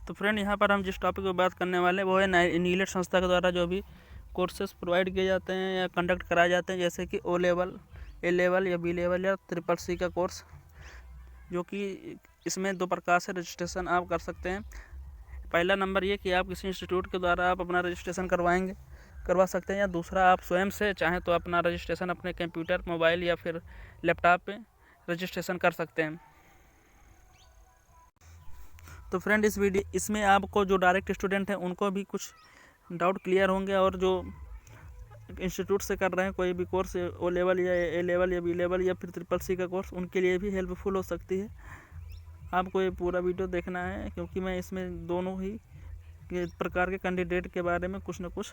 तो फ्रेंड, यहाँ पर हम जिस टॉपिक पर बात करने वाले हैं वो है नीलेट संस्था के द्वारा जो भी कोर्सेज प्रोवाइड किए जाते हैं या कंडक्ट कराए जाते हैं, जैसे कि ओ लेवल, ए लेवल या बी लेवल या CCC का कोर्स, जो कि इसमें 2 प्रकार से रजिस्ट्रेशन आप कर सकते हैं। पहला नंबर ये कि आप किसी इंस्टीट्यूट के द्वारा आप अपना रजिस्ट्रेशन करवा सकते हैं, या दूसरा आप स्वयं से चाहें तो अपना रजिस्ट्रेशन अपने कंप्यूटर, मोबाइल या फिर लैपटॉप पे रजिस्ट्रेशन कर सकते हैं। तो फ्रेंड, इसमें आपको जो डायरेक्ट स्टूडेंट हैं उनको भी कुछ डाउट क्लियर होंगे, और जो इंस्टीट्यूट से कर रहे हैं कोई भी कोर्स, ओ लेवल या ए लेवल या बी लेवल या फिर CCC का कोर्स, उनके लिए भी हेल्पफुल हो सकती है। आपको ये पूरा वीडियो देखना है, क्योंकि मैं इसमें दोनों ही प्रकार के कैंडिडेट के बारे में कुछ न कुछ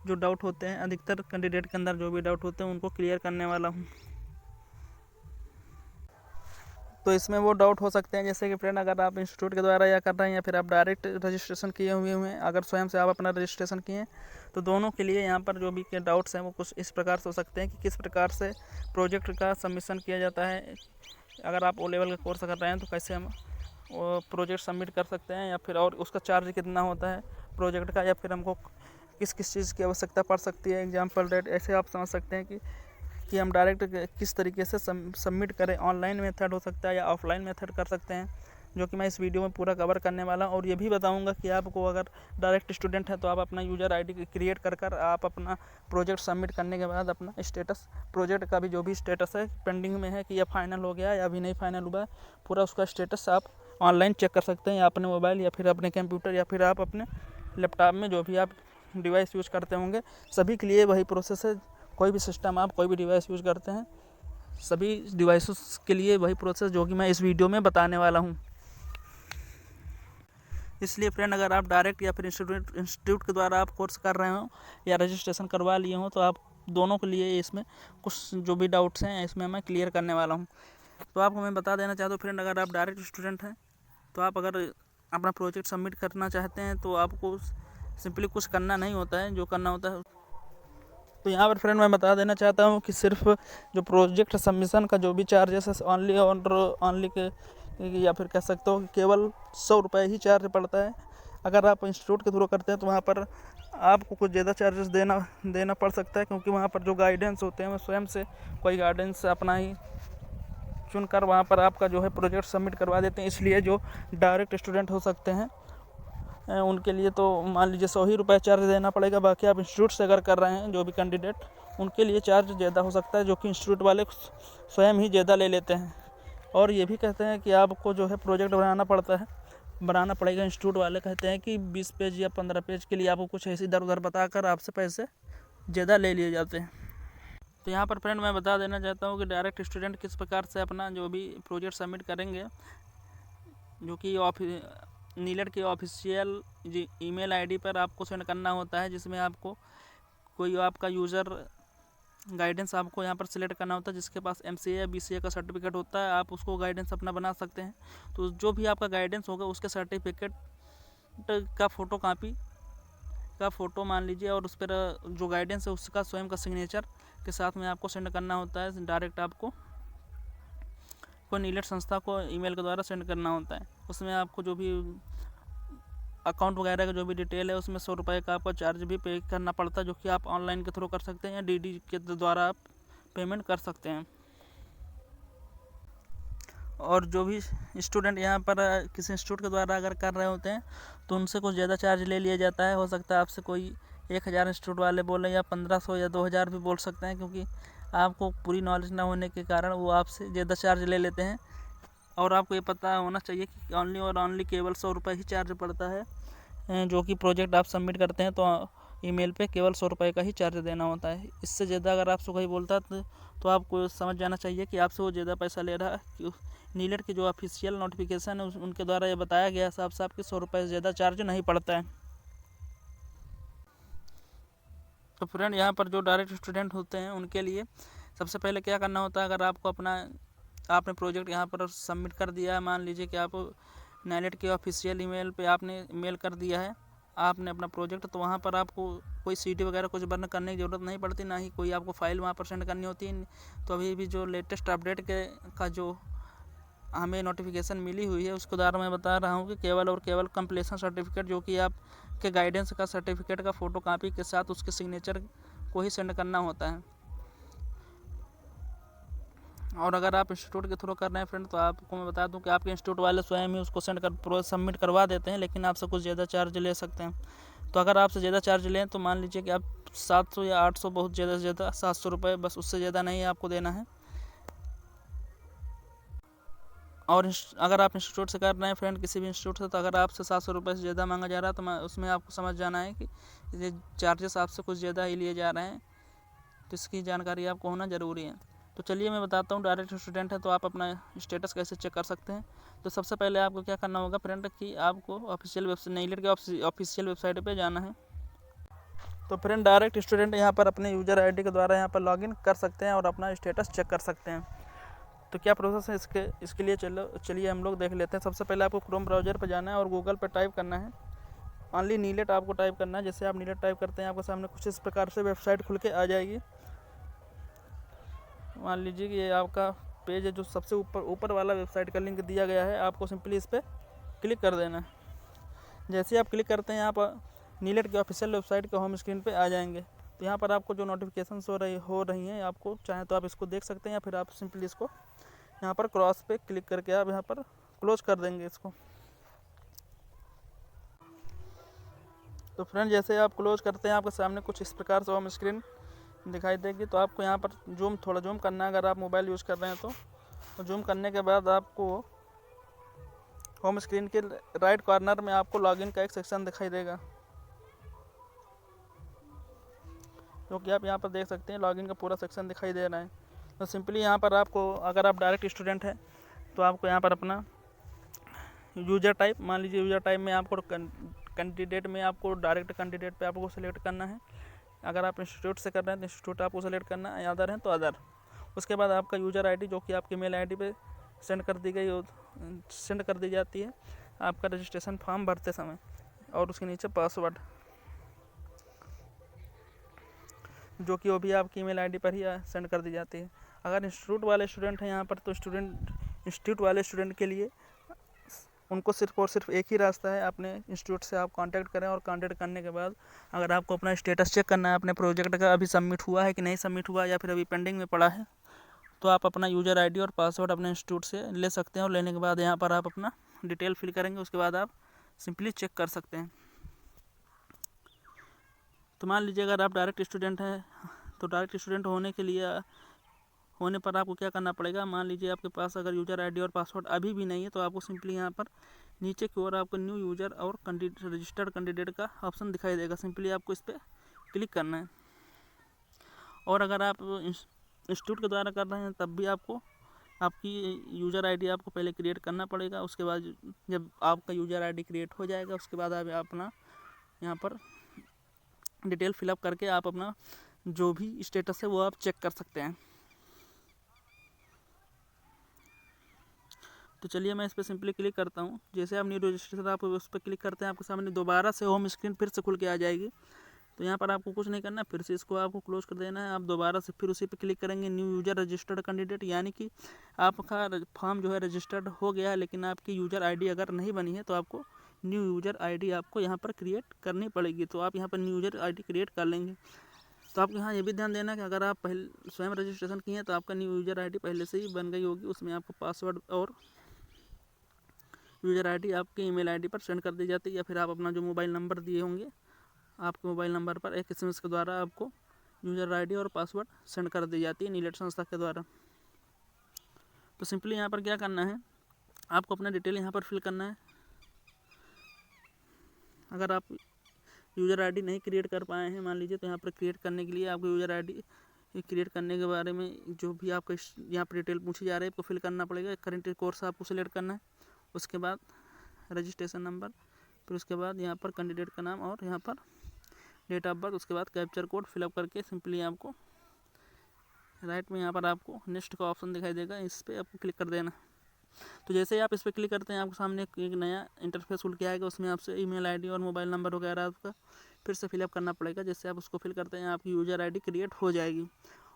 जो डाउट होते हैं, अधिकतर कैंडिडेट के अंदर जो भी डाउट होते हैं उनको क्लियर करने वाला हूँ। तो इसमें वो डाउट हो सकते हैं, जैसे कि फ्रेंड, अगर आप इंस्टीट्यूट के द्वारा या कर रहे हैं या फिर आप डायरेक्ट रजिस्ट्रेशन किए हुए हैं, अगर स्वयं से आप अपना रजिस्ट्रेशन किए हैं, तो दोनों के लिए यहाँ पर जो भी के डाउट्स हैं वो कुछ इस प्रकार से हो सकते हैं कि किस प्रकार से प्रोजेक्ट का सबमिशन किया जाता है। अगर आप ओ लेवल का कोर्स कर रहे हैं तो कैसे हम वो प्रोजेक्ट सबमिट कर सकते हैं, या फिर और उसका चार्ज कितना होता है प्रोजेक्ट का, या फिर हमको किस किस चीज़ की आवश्यकता पड़ सकती है, एग्जाम्पल डेट, ऐसे आप समझ सकते हैं कि हम डायरेक्ट किस तरीके से सबमिट करें। ऑनलाइन मेथड हो सकता है या ऑफलाइन मेथड कर सकते हैं, जो कि मैं इस वीडियो में पूरा कवर करने वाला हूँ। और ये भी बताऊंगा कि आपको अगर डायरेक्ट स्टूडेंट है तो आप अपना यूज़र आईडी क्रिएट कर आप अपना प्रोजेक्ट सबमिट करने के बाद अपना स्टेटस, प्रोजेक्ट का भी जो भी स्टेटस है पेंडिंग में है कि यह फाइनल हो गया या अभी नहीं फाइनल हुआ है, पूरा उसका स्टेटस आप ऑनलाइन चेक कर सकते हैं, या अपने मोबाइल या फिर अपने कंप्यूटर या फिर आप अपने लैपटॉप में जो भी आप डिवाइस यूज़ करते होंगे, सभी के लिए वही प्रोसेस है। कोई भी सिस्टम, आप कोई भी डिवाइस यूज़ करते हैं, सभी डिवाइसेस के लिए वही प्रोसेस जो कि मैं इस वीडियो में बताने वाला हूँ। इसलिए फ्रेंड, अगर आप डायरेक्ट या फिर इंस्टीट्यूट के द्वारा आप कोर्स कर रहे हो या रजिस्ट्रेशन करवा लिए हो, तो आप दोनों के लिए इसमें कुछ जो भी डाउट्स हैं इसमें मैं क्लियर करने वाला हूँ। तो आपको मैं बता देना चाहता हूँ फ्रेंड, अगर आप डायरेक्ट स्टूडेंट हैं तो आप अगर अपना प्रोजेक्ट सबमिट करना चाहते हैं तो आपको सिंपली कुछ करना नहीं होता है, जो करना होता है। तो यहाँ पर फ्रेंड मैं बता देना चाहता हूँ कि सिर्फ जो प्रोजेक्ट सबमिशन का जो भी चार्जेस है ऑनली और ऑनली के, या फिर कह सकते हो कि केवल 100 रुपये ही चार्ज पड़ता है। अगर आप इंस्टीट्यूट के थ्रू करते हैं तो वहाँ पर आपको कुछ ज़्यादा चार्जेस देना पड़ सकता है, क्योंकि वहाँ पर जो गाइडेंस होते हैं वो स्वयं से कोई गाइडेंस अपना ही चुनकर वहाँ पर आपका जो है प्रोजेक्ट सबमिट करवा देते हैं। इसलिए जो डायरेक्ट स्टूडेंट हो सकते हैं उनके लिए तो मान लीजिए 100 ही रुपये चार्ज देना पड़ेगा। बाकी आप इंस्टीट्यूट से अगर कर रहे हैं जो भी कैंडिडेट, उनके लिए चार्ज ज़्यादा हो सकता है, जो कि इंस्टीट्यूट वाले स्वयं ही ज़्यादा ले लेते हैं। और ये भी कहते हैं कि आपको जो है प्रोजेक्ट बनाना पड़ेगा। इंस्टीट्यूट वाले कहते हैं कि 20 पेज या 15 पेज के लिए आपको कुछ ऐसे इधर उधर बताकर आपसे पैसे ज़्यादा ले लिए जाते हैं। तो यहाँ पर फ्रेंड मैं बता देना चाहता हूँ कि डायरेक्ट स्टूडेंट किस प्रकार से अपना जो भी प्रोजेक्ट सबमिट करेंगे, जो कि नीलेट के ऑफिशियल ईमेल आईडी पर आपको सेंड करना होता है, जिसमें आपको कोई आपका यूज़र गाइडेंस आपको यहाँ पर सिलेक्ट करना होता है, जिसके पास MCA या BCA का सर्टिफिकेट होता है, आप उसको गाइडेंस अपना बना सकते हैं। तो जो भी आपका गाइडेंस होगा उसके सर्टिफिकेट का फ़ोटो मान लीजिए, और उस पर जो गाइडेंस है उसका स्वयं का सिग्नेचर के साथ में आपको सेंड करना होता है। डायरेक्ट आपको कोई नीलेट संस्था को ईमेल के द्वारा सेंड करना होता है। उसमें आपको जो भी अकाउंट वगैरह का जो भी डिटेल है उसमें 100 रुपये का आपको चार्ज भी पे करना पड़ता है, जो कि आप ऑनलाइन के थ्रू कर सकते हैं या DD के द्वारा आप पेमेंट कर सकते हैं। और जो भी स्टूडेंट यहाँ पर किसी इंस्टीट्यूट के द्वारा अगर कर रहे होते हैं तो उनसे कुछ ज़्यादा चार्ज ले लिया जाता है। हो सकता है आपसे कोई 1000 इंस्टीट्यूट वाले बोलें या 1500 या 2000 भी बोल सकते हैं, क्योंकि आपको पूरी नॉलेज ना होने के कारण वो आपसे ज़्यादा चार्ज ले लेते हैं। और आपको ये पता होना चाहिए कि ऑनली केवल 100 रुपये ही चार्ज पड़ता है, जो कि प्रोजेक्ट आप सबमिट करते हैं तो ईमेल पे केवल 100 रुपये का ही चार्ज देना होता है। इससे ज़्यादा अगर आपसे कोई बोलता है तो आपको समझ जाना चाहिए कि आपसे वो ज़्यादा पैसा ले रहा है। नीलेट की जो ऑफिशियल नोटिफिकेशन है उनके द्वारा ये बताया गया साफ साफ कि 100 रुपये से ज़्यादा चार्ज नहीं पड़ता है। तो फ्रेंड, यहाँ पर जो डायरेक्ट स्टूडेंट होते हैं उनके लिए सबसे पहले क्या करना होता है, अगर आपको आपने प्रोजेक्ट यहाँ पर सबमिट कर दिया है, मान लीजिए कि आप नीलेट के ऑफिशियल ईमेल पे आपने मेल कर दिया है आपने अपना प्रोजेक्ट, तो वहाँ पर आपको कोई CD वगैरह कुछ बर्न करने की ज़रूरत नहीं पड़ती, ना ही कोई आपको फाइल वहाँ पर सेंड करनी होती है। तो अभी भी जो लेटेस्ट अपडेट का जो हमें नोटिफिकेशन मिली हुई है उसके द्वारा मैं बता रहा हूँ कि केवल और केवल कंप्लीशन सर्टिफिकेट, जो कि आपके गाइडेंस का सर्टिफिकेट का फ़ोटो कापी के साथ उसके सिग्नेचर को ही सेंड करना होता है। और अगर आप इंस्टीट्यूट के थ्रू कर रहे हैं फ्रेंड, तो आपको मैं बता दूं कि आपके इंस्टीट्यूट वाले स्वयं ही उसको सबमिट करवा देते हैं, लेकिन आपसे कुछ ज़्यादा चार्ज ले सकते हैं। तो अगर आपसे ज़्यादा चार्ज लें तो मान लीजिए कि आप 700 या 800, बहुत ज़्यादा से ज़्यादा 700 रुपये, बस उससे ज़्यादा नहीं आपको देना है। और अगर आप इंस्टीट्यूट से कर रहे हैं फ्रेंड, किसी भी इंस्टीट्यूट से, तो अगर आपसे 700 रुपये से ज़्यादा मांगा जा रहा है तो उसमें आपको समझ जाना है कि ये चार्जेस आपसे कुछ ज़्यादा ही लिए जा रहे हैं, तो इसकी जानकारी आपको होना ज़रूरी है। तो चलिए मैं बताता हूँ, डायरेक्ट स्टूडेंट है तो आप अपना स्टेटस कैसे चेक कर सकते हैं। तो सबसे पहले आपको क्या करना होगा फ्रेंड कि आपको ऑफिशियल वेबसाइट, नीलेट के ऑफिशियल वेबसाइट पे जाना है। तो फ्रेंड डायरेक्ट स्टूडेंट यहाँ पर अपने यूज़र आईडी के द्वारा यहाँ पर लॉगिन कर सकते हैं और अपना स्टेटस चेक कर सकते हैं। तो क्या प्रोसेस है इसके लिए चलिए हम लोग देख लेते हैं। सबसे पहले आपको क्रोम ब्राउज़र पर जाना है और गूगल पर टाइप करना है ओनली नीलेट, आपको टाइप करना है। जैसे आप नीलेट टाइप करते हैं आपके सामने कुछ इस प्रकार से वेबसाइट खुल के आ जाएगी। मान लीजिए कि ये आपका पेज है, जो सबसे ऊपर वाला वेबसाइट का लिंक दिया गया है, आपको सिंपली इस पर क्लिक कर देना है। जैसे ही आप क्लिक करते हैं आप नीलेट के ऑफिशियल वेबसाइट के होम स्क्रीन पे आ जाएंगे। तो यहाँ पर आपको जो नोटिफिकेशन हो रही हैं, आपको चाहे तो आप इसको देख सकते हैं या फिर आप सिंपली इसको यहाँ पर क्रॉस पे क्लिक करके आप यहाँ पर क्लोज कर देंगे इसको। तो फ्रेंड जैसे आप क्लोज करते हैं आपके सामने कुछ इस प्रकार से होम स्क्रीन दिखाई देगी। तो आपको यहाँ पर थोड़ा जूम करना है। अगर आप मोबाइल यूज़ कर रहे हैं तो जूम करने के बाद आपको होम स्क्रीन के राइट कॉर्नर में आपको लॉगिन का एक सेक्शन दिखाई देगा, जो कि आप यहाँ पर देख सकते हैं। लॉगिन का पूरा सेक्शन दिखाई दे रहा है। तो सिंपली यहाँ पर आपको, अगर आप डायरेक्ट स्टूडेंट हैं तो आपको यहाँ पर अपना यूज़र टाइप, मान लीजिए यूज़र टाइप में आपको कैंडिडेट में आपको डायरेक्ट कैंडिडेट पे आपको सेलेक्ट करना है। अगर आप इंस्टीट्यूट से कर रहे हैं तो इंस्टीट्यूट आपको सेलेक्ट करना है, अदर है तो अदर। उसके बाद आपका यूज़र आईडी, जो कि आपकी मेल आईडी पे सेंड कर दी जाती है आपका रजिस्ट्रेशन फॉर्म भरते समय, और उसके नीचे पासवर्ड, जो कि वो भी आपकी ईमेल आईडी पर ही सेंड कर दी जाती है। अगर इंस्टीट्यूट वाले स्टूडेंट हैं यहाँ पर, तो इंस्टीट्यूट वाले स्टूडेंट के लिए उनको सिर्फ और सिर्फ एक ही रास्ता है, अपने इंस्टीट्यूट से आप कांटेक्ट करें और कांटेक्ट करने के बाद अगर आपको अपना स्टेटस चेक करना है अपने प्रोजेक्ट का, अभी सबमिट हुआ है कि नहीं सबमिट हुआ, या फिर अभी पेंडिंग में पड़ा है, तो आप अपना यूज़र आईडी और पासवर्ड अपने इंस्टीट्यूट से ले सकते हैं। और लेने के बाद यहाँ पर आप अपना डिटेल फिल करेंगे, उसके बाद आप सिंपली चेक कर सकते हैं। तो मान लीजिए अगर आप डायरेक्ट स्टूडेंट हैं, तो डायरेक्ट स्टूडेंट होने पर आपको क्या करना पड़ेगा। मान लीजिए आपके पास अगर यूज़र आईडी और पासवर्ड अभी भी नहीं है, तो आपको सिंपली यहाँ पर नीचे की ओर आपको न्यू यूज़र और रजिस्टर्ड कैंडिडेट का ऑप्शन दिखाई देगा। सिंपली आपको इस पर क्लिक करना है। और अगर आप इंस्टीट्यूट के द्वारा कर रहे हैं तब भी आपको आपकी यूज़र आईडी आपको पहले क्रिएट करना पड़ेगा। उसके बाद जब आपका यूज़र आईडी क्रिएट हो जाएगा, उसके बाद आप अपना यहाँ पर डिटेल फिलअप करके आप अपना जो भी स्टेटस है वो आप चेक कर सकते हैं। तो चलिए मैं इस पर सिंपली क्लिक करता हूँ। जैसे आप न्यू रजिस्ट्रेशन आप उस पर क्लिक करते हैं, आपके सामने दोबारा से होम स्क्रीन फिर से खुल के आ जाएगी। तो यहाँ पर आपको कुछ नहीं करना, फिर से इसको आपको क्लोज कर देना है। आप दोबारा से फिर उसी पे क्लिक करेंगे, न्यू यूज़र रजिस्टर्ड कैंडिडेट, यानी कि आपका फॉर्म जो है रजिस्टर्ड हो गया है, लेकिन आपकी यूज़र आईडी अगर नहीं बनी है तो आपको न्यू यूज़र आईडी आपको यहाँ पर क्रिएट करनी पड़ेगी। तो आप यहाँ पर न्यू यूज़र आईडी क्रिएट कर लेंगे। तो आपको यहाँ ये भी ध्यान देना कि अगर आप पहले स्वयं रजिस्ट्रेशन किए हैं तो आपका न्यू यूज़र आईडी पहले से ही बन गई होगी। उसमें आपको पासवर्ड और यूज़र आईडी आपकी ईमेल आईडी पर सेंड कर दी जाती है, या फिर आप अपना जो मोबाइल नंबर दिए होंगे आपके मोबाइल नंबर पर एक SMS के द्वारा आपको यूज़र आईडी और पासवर्ड सेंड कर दी जाती है नीलेट संस्था के द्वारा। तो सिंपली यहाँ पर क्या करना है, आपको अपना डिटेल यहाँ पर फिल करना है। अगर आप यूज़र आईडी नहीं क्रिएट कर पाए हैं मान लीजिए, तो यहाँ पर क्रिएट करने के लिए आपको यूज़र आईडी क्रिएट करने के बारे में जो भी आपका यहाँ पर डिटेल पूछी जा रही है आपको फिल करना पड़ेगा। करेंट कोर्स आपको सिलेक्ट करना है, उसके बाद रजिस्ट्रेशन नंबर, फिर उसके बाद यहाँ पर कैंडिडेट का नाम और यहाँ पर डेट ऑफ बर्थ, उसके बाद कैप्चर कोड फिलअप करके सिंपली आपको राइट में यहाँ पर आपको नेक्स्ट का ऑप्शन दिखाई देगा, इस पर आपको क्लिक कर देना। तो जैसे ही आप इस पर क्लिक करते हैं आपके सामने एक नया इंटरफेस खुल के आएगा। उसमें आपसे ईमेल आईडी और मोबाइल नंबर वगैरह आपका फिर से फिलअप करना पड़ेगा। जैसे आप उसको फिल करते हैं आपकी यूज़र आईडी क्रिएट हो जाएगी।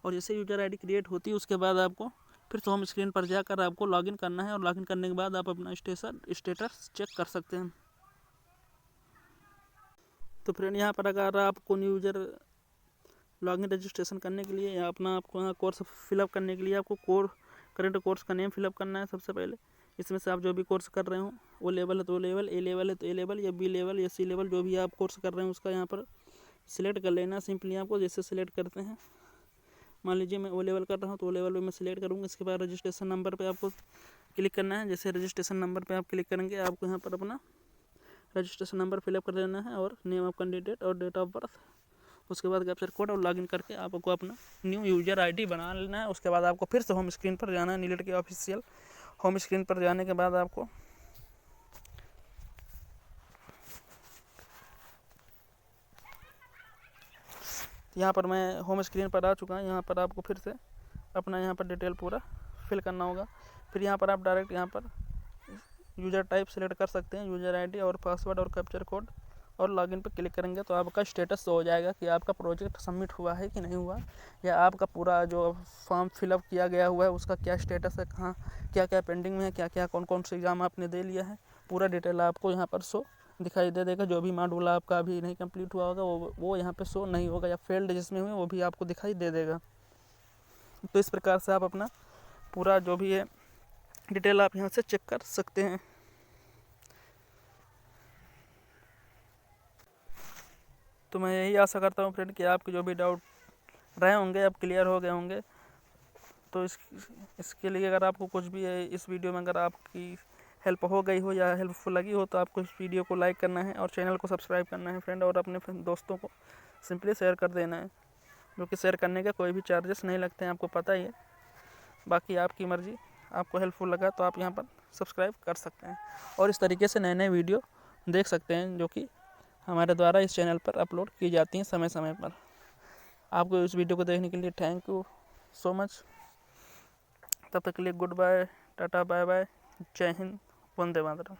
और जैसे यूज़र आईडी क्रिएट होती है उसके बाद आपको फिर से होम स्क्रीन पर जाकर आपको लॉगिन करना है और लॉगिन करने के बाद आप अपना स्टेटस चेक कर सकते हैं। तो फ्रेंड यहाँ पर अगर आपको न्यू यूज़र लॉगिन रजिस्ट्रेशन करने के लिए या अपना आपको यहाँ कोर्स फिलअप करने के लिए आपको करंट कोर्स का नेम फिलअप करना है सबसे पहले। इसमें से आप जो भी कोर्स कर रहे हो, वो लेवल है तो लेवल, ए लेवल है तो ए लेवल, या बी लेवल या सी लेवल, जो भी आप कोर्स कर रहे हैं उसका यहाँ पर सिलेक्ट कर लेना। सिंपली आपको जैसे सिलेक्ट करते हैं, मान लीजिए मैं ओ लेवल कर रहा हूँ तो ओ लेवल पे मैं सिलेक्ट करूँगा। इसके बाद रजिस्ट्रेशन नंबर पे आपको क्लिक करना है। जैसे रजिस्ट्रेशन नंबर पे आप क्लिक करेंगे, आपको यहाँ पर अपना रजिस्ट्रेशन नंबर फिलअप कर देना है और नेम ऑफ कैंडिडेट और डेट ऑफ बर्थ। उसके बाद कैप्चर कोड और लॉगिन करके आपको अपना न्यू यूज़र आईडी बना लेना है। उसके बाद आपको फिर से होम स्क्रीन पर जाना है, नीलेट के ऑफिशियल होम स्क्रीन पर जाने के बाद आपको यहाँ पर मैं होम स्क्रीन पर आ चुका हूँ। यहाँ पर आपको फिर से अपना यहाँ पर डिटेल पूरा फिल करना होगा। फिर यहाँ पर आप डायरेक्ट यहाँ पर यूज़र टाइप सेलेक्ट कर सकते हैं, यूज़र आईडी और पासवर्ड और कैप्चर कोड, और लॉगिन पर क्लिक करेंगे तो आपका स्टेटस हो जाएगा कि आपका प्रोजेक्ट सबमिट हुआ है कि नहीं हुआ, या आपका पूरा जो फॉर्म फिलअप किया गया हुआ है उसका क्या स्टेटस है, कहाँ क्या क्या पेंडिंग में है, क्या क्या कौन कौन से एग्ज़ाम आपने दे लिया है, पूरा डिटेल आपको यहाँ पर शो दिखाई दे देगा। जो भी मॉड्यूल आपका अभी नहीं कंप्लीट हुआ होगा वो यहाँ पे शो नहीं होगा, या फेल्ड जिसमें हुए वो भी आपको दिखाई दे देगा। तो इस प्रकार से आप अपना पूरा जो भी है डिटेल आप यहाँ से चेक कर सकते हैं। तो मैं यही आशा करता हूँ फ्रेंड कि आपके जो भी डाउट रहे होंगे अब क्लियर हो गए होंगे। तो इसके लिए अगर आपको कुछ भी है इस वीडियो में अगर आपकी हेल्प हो गई हो या हेल्पफुल लगी हो तो आपको इस वीडियो को लाइक करना है और चैनल को सब्सक्राइब करना है फ्रेंड, और अपने दोस्तों को सिंपली शेयर कर देना है, जो कि शेयर करने का कोई भी चार्जेस नहीं लगते हैं, आपको पता ही है। बाकी आपकी मर्ज़ी, आपको हेल्पफुल लगा तो आप यहाँ पर सब्सक्राइब कर सकते हैं और इस तरीके से नए नए वीडियो देख सकते हैं जो कि हमारे द्वारा इस चैनल पर अपलोड की जाती हैं समय समय पर। आपको इस वीडियो को देखने के लिए थैंक यू सो मच। तब तक के लिए गुड बाय, टाटा, बाय बाय, जय हिंद, वंदे मातरम।